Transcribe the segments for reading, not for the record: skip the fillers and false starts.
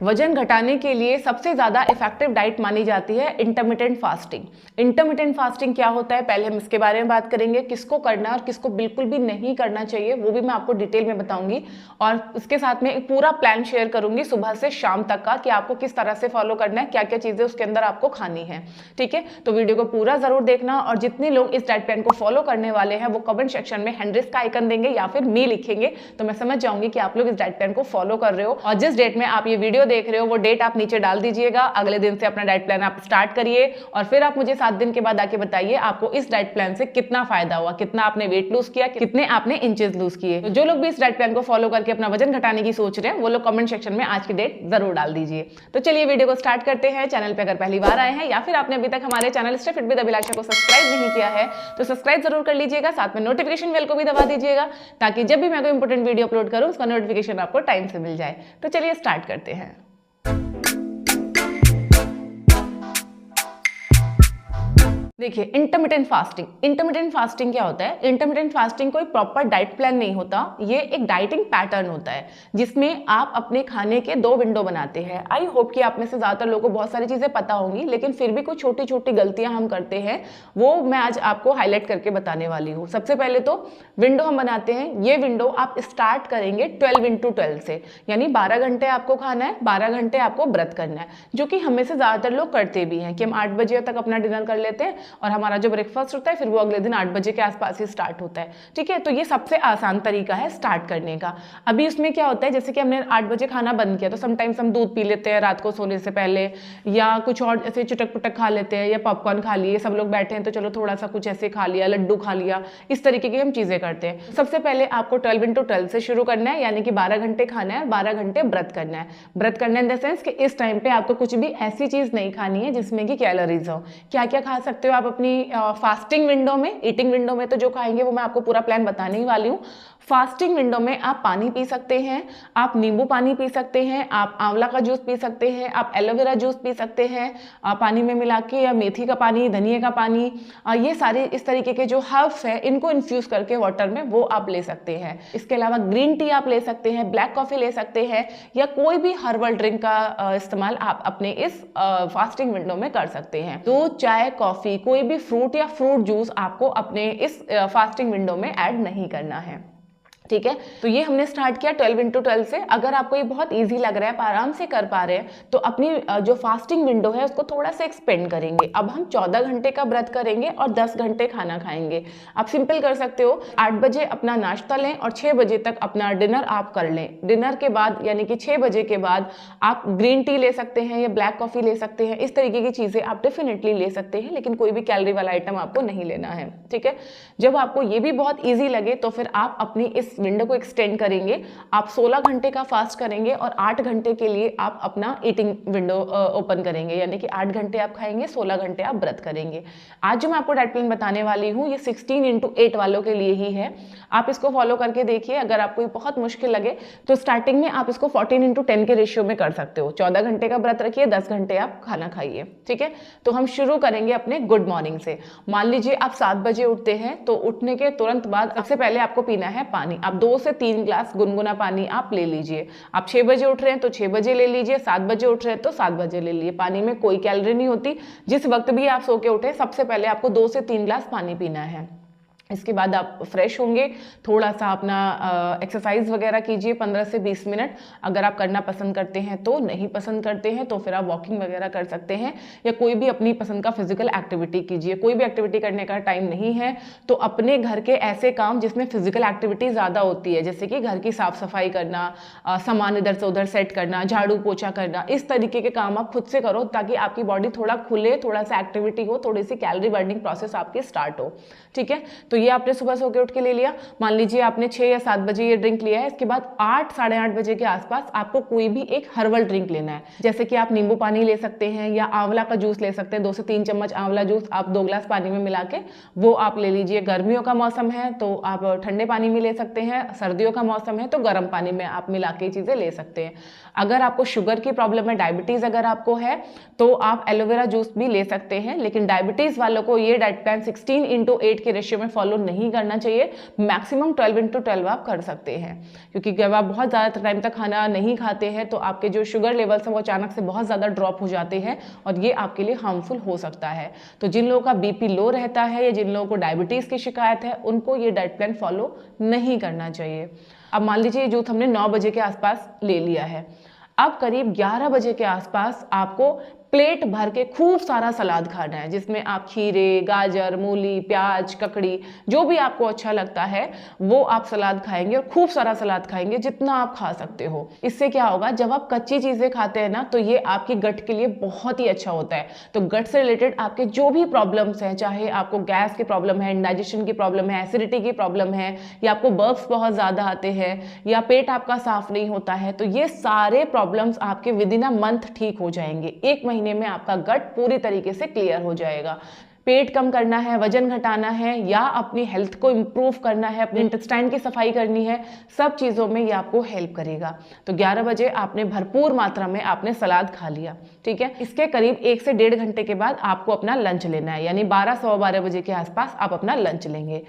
वजन घटाने के लिए सबसे ज़्यादा इफेक्टिव डाइट मानी जाती है इंटरमिटेंट फास्टिंग। इंटरमिटेंट फास्टिंग क्या होता है, पहले हम इसके बारे में बात करेंगे, किसको करना है और किसको बिल्कुल भी नहीं करना चाहिए वो भी मैं आपको डिटेल में बताऊंगी। और उसके साथ में एक पूरा प्लान शेयर करूंगी सुबह से शाम तक का कि आपको किस तरह से फॉलो करना है, क्या क्या चीज़ें उसके अंदर आपको खानी है। ठीक है, तो वीडियो को पूरा जरूर देखना। और जितने लोग इस डाइट प्लान को फॉलो करने वाले हैं वो कमेंट सेक्शन में हैंड का आइकन देंगे या फिर मी लिखेंगे, तो मैं समझ जाऊंगी कि आप लोग इस डाइट प्लान को फॉलो कर रहे हो। और जिस डेट में आप ये वीडियो देख रहे हो वो डेट आप नीचे डाल दीजिएगा। अगले दिन से अपना डाइट प्लान आप स्टार्ट करिए और फिर आप मुझे 7 दिन के बाद आके बताइए आपको इस डाइट प्लान से कितना फायदा हुआ, कितना आपने वेट लूज किया, कितने आपने इंचेस लूज किए। तो जो लोग भी इस डाइट प्लान को फॉलो करके अपना वजन घटाने की सोच रहे हैं वो लोग कमेंट सेक्शन में आज की डेट जरूर डाल दीजिए। तो चलिए वीडियो को स्टार्ट करते हैं। चैनल पे अगर पहली बार आए हैं या फिर आपने अभी तक हमारे चैनल स्टे फिट विद अभिलाषा को सब्सक्राइब नहीं किया है तो सब्सक्राइब जरूर कर लीजिएगा, साथ में नोटिफिकेशन बेल को भी दबा दीजिएगा ताकि जब भी मैं कोई इंपॉर्टेंट वीडियो अपलोड करूं उसका नोटिफिकेशन आपको टाइम से मिल जाए। तो चलिए स्टार्ट करते हैं। देखिए, इंटरमिटेंट फास्टिंग क्या होता है? इंटरमिटेंट फास्टिंग कोई प्रॉपर डाइट प्लान नहीं होता, ये एक डाइटिंग पैटर्न होता है जिसमें आप अपने खाने के 2 विंडो बनाते हैं। आई होप कि आप में से ज्यादातर लोगों को बहुत सारी चीजें पता होंगी, लेकिन फिर भी कुछ छोटी छोटी गलतियां हम करते हैं वो मैं आज आपको हाईलाइट करके बताने वाली हूँ। सबसे पहले तो विंडो हम बनाते हैं, ये विंडो आप स्टार्ट करेंगे 12x12 से, यानी 12 घंटे आपको खाना है, 12 घंटे आपको व्रत करना है, जो कि हमें से ज्यादातर लोग करते भी हैं कि हम 8 बजे तक अपना डिनर कर लेते हैं और हमारा जो ब्रेकफास्ट होता है फिर वो अगले दिन 8 बजे के आसपास ही स्टार्ट होता है। ठीक है, तो ये सबसे आसान तरीका है स्टार्ट करने का। अभी उसमें क्या होता है, जैसे कि हमने 8 बजे खाना बंद किया तो समटाइम्स हम दूध पी लेते हैं रात को सोने से पहले, या कुछ और ऐसे चटक पुटक खा लेते हैं, या पॉपकॉर्न खा लिए, सब लोग बैठे हैं तो चलो थोड़ा सा कुछ ऐसे खा लिया, लड्डू खा लिया, इस तरीके की हम चीजें करते हैं। सबसे पहले आपको 12x12 से शुरू करना है, यानी कि 12 घंटे खाना है, 12 घंटे व्रत करना है। व्रत करना इन द सेंस कि इस टाइम पे आपको कुछ भी ऐसी चीज नहीं खानी है जिसमें कि कैलोरीज हो। क्या क्या खा सकते हो आप अपनी फास्टिंग विंडो में? ईटिंग विंडो में तो जो खाएंगे वो मैं आपको पूरा प्लान बताने ही वाली हूँ। फास्टिंग विंडो में आप पानी पी सकते हैं, आप नींबू पानी पी सकते हैं, आप आंवला का जूस पी सकते हैं, आप एलोवेरा जूस पी सकते हैं पानी में मिला के, या मेथी का पानी, धनिया का पानी, ये सारे इस तरीके के जो हर्ब्स है इनको इन्फ्यूज करके वाटर में वो आप ले सकते हैं। इसके अलावा ग्रीन टी आप ले सकते हैं, ब्लैक कॉफी ले सकते हैं, या कोई भी हर्बल ड्रिंक का इस्तेमाल आप अपने इस फास्टिंग विंडो में कर सकते हैं। दूध, चाय, कॉफी, कोई भी फ्रूट या फ्रूट जूस आपको अपने इस फास्टिंग विंडो में ऐड नहीं करना है। ठीक है, तो ये हमने स्टार्ट किया 12x12 से। अगर आपको ये बहुत इजी लग रहा है, आप आराम से कर पा रहे हैं, तो अपनी जो फास्टिंग विंडो है उसको थोड़ा सा एक्सपेंड करेंगे। अब हम 14 घंटे का व्रत करेंगे और 10 घंटे खाना खाएंगे। आप सिंपल कर सकते हो, 8 बजे अपना नाश्ता लें और 6 बजे तक अपना डिनर आप कर लें। डिनर के बाद यानी कि 6 बजे के बाद आप ग्रीन टी ले सकते हैं या ब्लैक कॉफी ले सकते हैं, इस तरीके की चीजें आप डेफिनेटली ले सकते हैं, लेकिन कोई भी कैलोरी वाला आइटम आपको नहीं लेना है। ठीक है, जब आपको ये भी बहुत ईजी लगे तो फिर आप अपनी इस विंडो को एक्सटेंड करेंगे। आप 16 घंटे का फास्ट करेंगे और 8 घंटे के लिए आप अपना ईटिंग विंडो ओपन करेंगे, यानी कि 8 घंटे आप खाएंगे, 16 घंटे आप व्रत करेंगे। आज जो मैं आपको डाइट प्लान बताने वाली हूँ ये 16x8 वालों के लिए ही है। आप इसको फॉलो करके देखिए। अगर आपको ये बहुत मुश्किल लगे तो स्टार्टिंग में आप इसको 14:10 के रेशियो में कर सकते हो। 14 घंटे का व्रत रखिए, 10 घंटे आप खाना खाइए। ठीक है, तो हम शुरू करेंगे अपने गुड मॉर्निंग से। मान लीजिए आप 7 बजे उठते हैं, तो उठने के तुरंत बाद सबसे पहले आपको पीना है पानी। आप 2 से 3 ग्लास गुनगुना पानी आप ले लीजिए। आप 6 बजे उठ रहे हैं तो 6 बजे ले लीजिए, 7 बजे उठ रहे हैं तो 7 बजे ले लीजिए। पानी में कोई कैलोरी नहीं होती। जिस वक्त भी आप सो के उठे सबसे पहले आपको 2 से 3 ग्लास पानी पीना है। इसके बाद आप फ्रेश होंगे, थोड़ा सा अपना एक्सरसाइज वगैरह कीजिए 15 से 20 मिनट। अगर आप करना पसंद करते हैं तो, नहीं पसंद करते हैं तो फिर आप वॉकिंग वगैरह कर सकते हैं, या कोई भी अपनी पसंद का फिजिकल एक्टिविटी कीजिए। कोई भी एक्टिविटी करने का टाइम नहीं है तो अपने घर के ऐसे काम जिसमें फिजिकल एक्टिविटी ज़्यादा होती है, जैसे कि घर की साफ सफाई करना, सामान इधर से उधर सेट करना, झाड़ू पोछा करना, इस तरीके के काम आप खुद से करो ताकि आपकी बॉडी थोड़ा खुले, थोड़ा सा एक्टिविटी हो, थोड़ी सी कैलोरी बर्निंग प्रोसेस आपकी स्टार्ट हो। ठीक है, तो ये आपने सुबह सो के उठ के ले लिया। मान लीजिए आपने 6 या 7 बजे ये ड्रिंक लिया है। इसके बाद 8 साढ़े 8 बजे के आसपास आपको कोई भी एक हर्बल ड्रिंक लेना है, जैसे कि आप नींबू पानी ले सकते हैं या आंवला का जूस ले सकते हैं। 2 से 3 चम्मच आंवला जूस आप 2 ग्लास पानी में मिला के वो आप ले लीजिए। गर्मियों का मौसम है तो आप ठंडे पानी में ले सकते हैं, सर्दियों का मौसम है तो गर्म पानी में आप मिला के चीजें ले सकते हैं। अगर आपको शुगर की प्रॉब्लम है, डायबिटीज अगर आपको है तो आप एलोवेरा जूस भी ले सकते हैं, लेकिन डायबिटीज वालों को ये डाइट प्लान 16:8 के रेशियो में फॉलो फॉलो नहीं करना चाहिए। मैक्सिमम 12x12 आप कर सकते हैं, क्योंकि जब आप बहुत ज़्यादा टाइम तक खाना नहीं खाते हैं तो आपके जो शुगर लेवल्स हैं वो अचानक से बहुत ज़्यादा ड्रॉप हो जाते हैं और ये आपके लिए हार्मफुल हो सकता है। तो जिन लोगों का बीपी लो रहता है या जिन लोगों को डायबिटीज़ की शिकायत है, उनको ये डाइट प्लान फॉलो नहीं करना चाहिए। अब मान लीजिए जूस हमने 9 बजे के आसपास ले लिया है, अब करीब 11 बजे के आसपास आपको प्लेट भर के खूब सारा सलाद खाना है, जिसमें आप खीरे, गाजर, मूली, प्याज, ककड़ी, जो भी आपको अच्छा लगता है वो आप सलाद खाएंगे और खूब सारा सलाद खाएंगे, जितना आप खा सकते हो। इससे क्या होगा, जब आप कच्ची चीज़ें खाते हैं ना तो ये आपकी गट के लिए बहुत ही अच्छा होता है। तो गट से रिलेटेड आपके जो भी प्रॉब्लम्स हैं, चाहे आपको गैस की प्रॉब्लम है, इंडाइजेशन की प्रॉब्लम है, एसिडिटी की प्रॉब्लम है, या आपको बर्ब्स बहुत ज़्यादा आते हैं, या पेट आपका साफ नहीं होता है, तो ये सारे प्रॉब्लम्स आपके विद इन अ मंथ ठीक हो जाएंगे। 1 महीने में आपका गट पूरी तरीके से क्लियर हो जाएगा। पेट कम करना है, वजन घटाना है, या अपनी हेल्थ को इंप्रूव करना है, अपने इंटेस्टाइन की सफाई करनी है, सब चीज़ों में ये आपको हेल्प करेगा। तो 11 बजे आपने भरपूर मात्रा में आपने सलाद खा लिया, ठीक है। इसके करीब 1 से 1.5 घंटे के बाद आपको अपना लंच लेना है, यानी 12 सवा 12 बजे के आसपास आप अपना लंच लेंगे।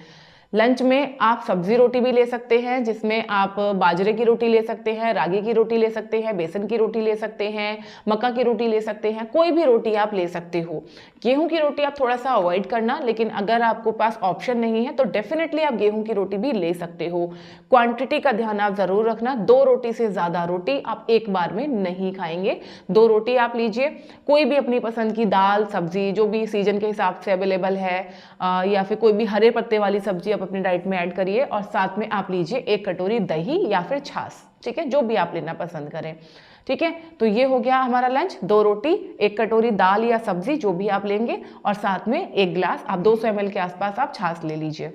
लंच में आप सब्जी रोटी भी ले सकते हैं, जिसमें आप बाजरे की रोटी ले सकते हैं, रागी की रोटी ले सकते हैं, बेसन की रोटी ले सकते हैं, मक्का की रोटी ले सकते हैं, कोई भी रोटी आप ले सकते हो। गेहूं की रोटी आप थोड़ा सा अवॉइड करना, लेकिन अगर आपको पास ऑप्शन नहीं है तो डेफिनेटली आप गेहूं की रोटी भी ले सकते हो। क्वांटिटी का ध्यान आप जरूर रखना, 2 रोटी से ज़्यादा रोटी आप एक बार में नहीं खाएंगे। 2 रोटी आप लीजिए, कोई भी अपनी पसंद की दाल, सब्जी, जो भी सीजन के हिसाब से अवेलेबल है, या फिर कोई भी हरे पत्ते वाली सब्जी आप अपनी डाइट में ऐड करिए, और साथ में आप लीजिए 1 कटोरी दही या फिर छाछ, ठीक है, जो भी आप लेना पसंद करें, ठीक है। तो ये हो गया हमारा लंच, 2 रोटी, 1 कटोरी दाल या सब्जी, जो भी आप लेंगे, और साथ में 1 गिलास आप 200 ml के आसपास आप छाछ ले लीजिए,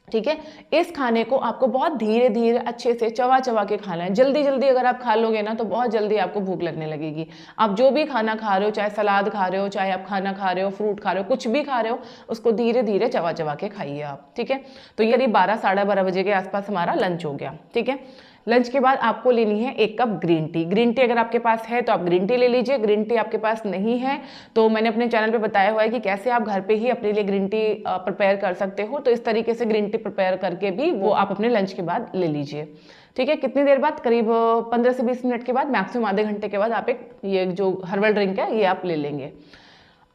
ठीक है। इस खाने को आपको बहुत धीरे धीरे अच्छे से चबा चबा के खाना है। जल्दी जल्दी अगर आप खा लोगे ना तो बहुत जल्दी आपको भूख लगने लगेगी। आप जो भी खाना खा रहे हो, चाहे सलाद खा रहे हो, चाहे आप खाना खा रहे हो, फ्रूट खा रहे हो, कुछ भी खा रहे हो, उसको धीरे धीरे चबा चबा के खाइए आप, ठीक है। तो ये करीब 12 साढ़े 12 बजे के आसपास हमारा लंच हो गया, ठीक है। लंच के बाद आपको लेनी है 1 cup green tea. Green tea अगर आपके पास है तो आप ग्रीन टी ले लीजिए, ग्रीन टी आपके पास नहीं है तो मैंने अपने चैनल पे बताया हुआ है कि कैसे आप घर पे ही अपने लिए ग्रीन टी प्रिपेयर कर सकते हो। तो इस तरीके से ग्रीन टी प्रिपेयर करके भी वो आप अपने लंच के बाद ले लीजिए, ठीक है। कितनी देर बाद, करीब 15 से 20 मिनट के बाद, मैक्सिमम आधे घंटे के बाद आप एक ये जो हर्बल ड्रिंक है ये आप ले लेंगे।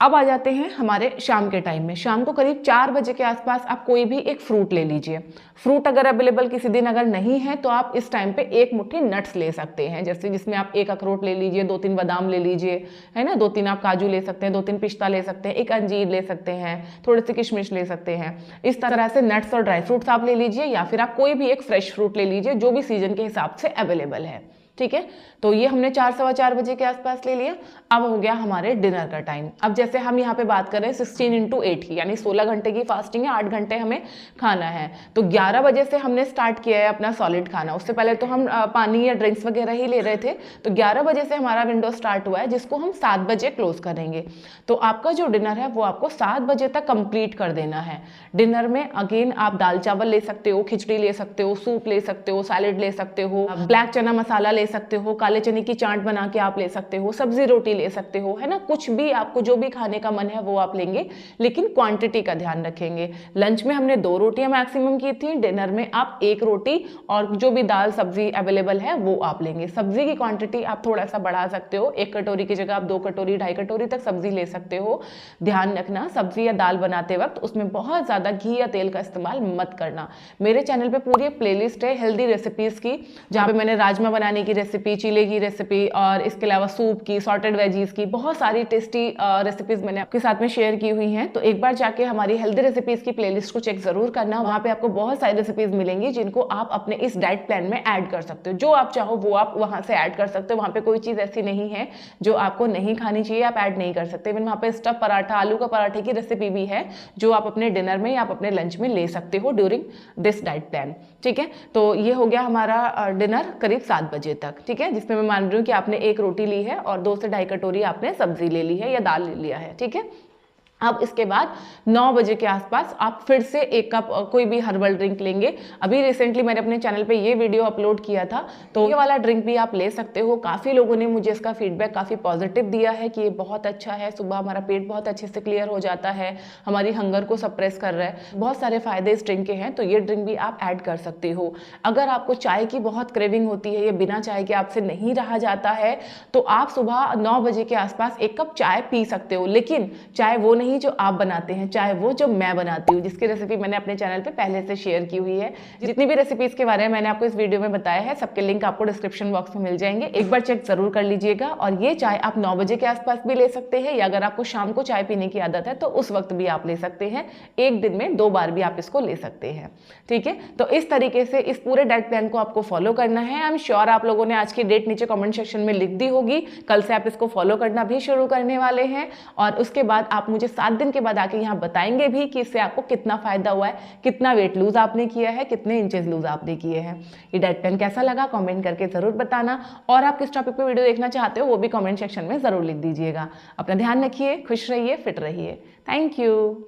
अब आ जाते हैं हमारे शाम के टाइम में। शाम को करीब 4 बजे के आसपास आप कोई भी एक फ्रूट ले लीजिए। फ्रूट अगर अवेलेबल किसी दिन अगर नहीं है तो आप इस टाइम पे 1 मुट्ठी नट्स ले सकते हैं, जैसे जिसमें आप 1 अखरोट ले लीजिए, 2-3 बादाम ले लीजिए, है ना, 2-3 आप काजू ले सकते हैं, 2-3 पिस्ता ले सकते हैं, 1 अंजीर ले सकते हैं, थोड़े से किशमिश ले सकते हैं। इस तरह से नट्स और ड्राई फ्रूट्स आप ले लीजिए, या फिर आप कोई भी एक फ्रेश फ्रूट ले लीजिए जो भी सीजन के हिसाब से अवेलेबल है, ठीक है। तो ये हमने 4 सवा 4 बजे के आसपास ले लिया। अब हो गया हमारे डिनर का टाइम। अब जैसे हम यहाँ पे बात कर रहे हैं 16x8 की, यानी 16 घंटे की फास्टिंग है, 8 घंटे हमें खाना है। तो 11 बजे से हमने स्टार्ट किया है अपना सॉलिड खाना। उससे पहले तो हम पानी या ड्रिंक्स वगैरह ही ले रहे थे। तो 11 बजे से हमारा विंडो स्टार्ट हुआ है, जिसको हम 7 बजे क्लोज करेंगे। तो आपका जो डिनर है वो आपको 7 बजे तक कंप्लीट कर देना है। डिनर में अगेन आप दाल चावल ले सकते हो, खिचड़ी ले सकते हो, सूप ले सकते हो, सैलेड ले सकते हो, ब्लैक चना मसाला ले सकते हो, काले चने की चाट बना के आप ले सकते हो, सब्जी रोटी ले सकते हो, है ना। कुछ भी आपको जो भी खाने का मन है वो आप लेंगे, लेकिन क्वांटिटी का ध्यान रखेंगे। लंच में हमने 2 रोटियां मैक्सिमम की थी, डिनर में आप 1 रोटी और जो भी दाल सब्जी अवेलेबल है वो आप लेंगे। सब्जी की क्वांटिटी आप थोड़ा सा बढ़ा सकते हो, 1 कटोरी की जगह आप 2 कटोरी 2.5 कटोरी तक सब्जी ले सकते हो। ध्यान रखना सब्जी या दाल बनाते वक्त उसमें बहुत ज्यादा घी या तेल का इस्तेमाल मत करना। मेरे चैनल पे पूरी प्लेलिस्ट है हेल्दी रेसिपीज की, जहाँ पे मैंने राजमा बनाने की रेसिपी, चीले की रेसिपी, और इसके अलावा सूप की, सॉर्टेड वेजीज की, बहुत सारी टेस्टी रेसिपीज मैंने आपके साथ में शेयर की हुई हैं। तो एक बार जाके हमारी हेल्दी रेसिपीज की प्लेलिस्ट को चेक जरूर करना। वहाँ पे आपको बहुत सारी रेसिपीज मिलेंगी जिनको आप अपने इस डाइट प्लान में ऐड कर सकते हो। जो आप चाहो वो आप वहाँ से ऐड कर सकते हो। वहाँ पे कोई चीज़ ऐसी नहीं है जो आपको नहीं खानी चाहिए, आप ऐड नहीं कर सकते। इवन वहाँ पे स्टफ पराठा, आलू का पराठे की रेसिपी भी है जो आप अपने डिनर में या आप अपने लंच में ले सकते हो ड्यूरिंग दिस डाइट प्लान, ठीक है। तो ये हो गया हमारा डिनर करीब 7 बजे तक, ठीक है, जिसमें मैं मान रही हूँ कि आपने 1 रोटी ली है और 2 से 2.5 कटोरी आपने सब्जी ले ली है या दाल ले लिया है, ठीक है। अब इसके बाद 9 बजे के आसपास आप फिर से 1 कप कोई भी हर्बल ड्रिंक लेंगे। अभी रिसेंटली मैंने अपने चैनल पे ये वीडियो अपलोड किया था, तो ये वाला ड्रिंक भी आप ले सकते हो। काफ़ी लोगों ने मुझे इसका फीडबैक काफ़ी पॉजिटिव दिया है कि ये बहुत अच्छा है, सुबह हमारा पेट बहुत अच्छे से क्लियर हो जाता है, हमारी हंगर को सप्रेस कर रहा है, बहुत सारे फायदे इस ड्रिंक के हैं, तो ये ड्रिंक भी आप ऐड कर सकते हो। अगर आपको चाय की बहुत क्रेविंग होती है, ये बिना चाय के आपसे नहीं रहा जाता है, तो आप सुबह 9 बजे के आसपास 1 कप चाय पी सकते हो, लेकिन चाय वो नहीं जो आप बनाते हैं, चाहे वो जो मैं बनाती हूँ, जिसकी रेसिपी मैंने अपने चैनल पे पहले से शेयर की हुई है। जितनी भी रेसिपीज के बारे में मैंने आपको इस वीडियो में बताया है, सबके लिंक आपको डिस्क्रिप्शन बॉक्स में मिल जाएंगे, एक बार चेक जरूर कर लीजिएगा। और ये चाय आप 9 बजे के आसपास भी ले सकते हैं, या अगर आपको शाम को चाय पीने की आदत है तो उस वक्त भी आप ले सकते हैं। एक दिन में 2 बार भी आप इसको ले सकते हैं, ठीक है। तो इस तरीके से इस पूरे डाइट प्लान को आपको फॉलो करना है। आई एम श्योर आप लोगों ने आज की डेट नीचे कमेंट सेक्शन में लिख दी होगी, कल से आप इसको फॉलो करना भी शुरू करने वाले हैं, और उसके बाद आप मुझे 7 दिन के बाद आके यहाँ बताएंगे भी कि इससे आपको कितना फायदा हुआ है, कितना वेट लूज आपने किया है, कितने इंचेस लूज आपने किए हैं। ये डाइट प्लान कैसा लगा कमेंट करके जरूर बताना, और आप किस टॉपिक पे वीडियो देखना चाहते हो वो भी कमेंट सेक्शन में जरूर लिख दीजिएगा। अपना ध्यान रखिए, खुश रहिए, फिट रहिए। Thank you.